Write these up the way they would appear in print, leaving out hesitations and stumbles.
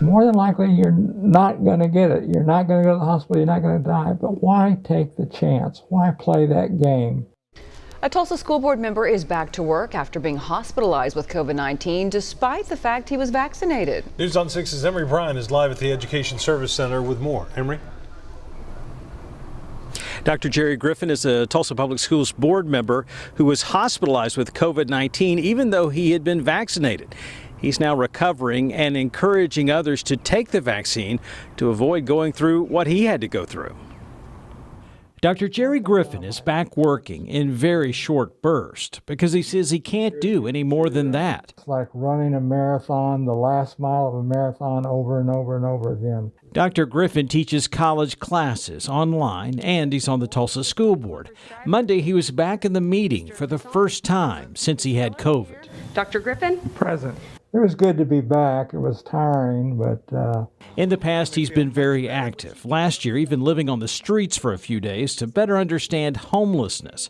More than likely, you're not going to get it. You're not going to go to the hospital. You're not going to die. But why take the chance? Why play that game? A Tulsa school board member is back to work after being hospitalized with COVID-19 despite the fact he was vaccinated. News on 6's Emery Bryan is live at the Education Service Center with more. Emery? Dr. Jerry Griffin is a Tulsa Public Schools board member who was hospitalized with COVID-19 even though he had been vaccinated. He's now recovering and encouraging others to take the vaccine to avoid going through what he had to go through. Dr. Jerry Griffin is back working in very short bursts because he says he can't do any more than that. It's like running a marathon, the last mile of a marathon over and over and over again. Dr. Griffin teaches college classes online and he's on the Tulsa School Board. Monday he was back in the meeting for the first time since he had COVID. Dr. Griffin? Present. It was good to be back. It was tiring, but... In the past, he's been very active. Last year, even living on the streets for a few days to better understand homelessness.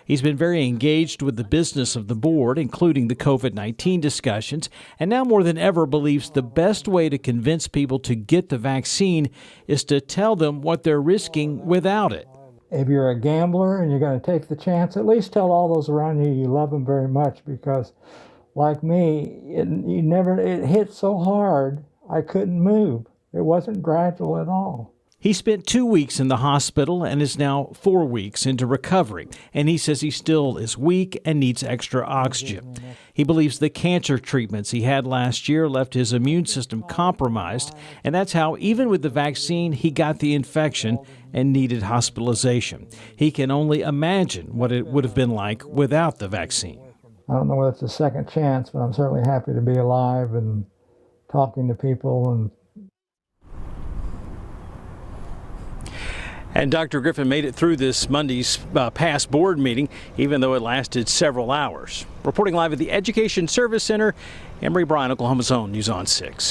He's been very engaged with the business of the board, including the COVID-19 discussions, and now more than ever believes the best way to convince people to get the vaccine is to tell them what they're risking without it. If you're a gambler and you're going to take the chance, at least tell all those around you love them very much, because like me, it hit so hard I couldn't move. It wasn't gradual at all. He spent 2 weeks in the hospital and is now 4 weeks into recovery, and he says he still is weak and needs extra oxygen. He believes the cancer treatments he had last year left his immune system compromised, and that's how, even with the vaccine, he got the infection and needed hospitalization. He can only imagine what it would have been like without the vaccine. I don't know whether it's a second chance, but I'm certainly happy to be alive and talking to people. And Dr. Griffin made it through this Monday's past board meeting, even though it lasted several hours. Reporting live at the Education Service Center, Emery Bryan, Oklahoma's own News on 6.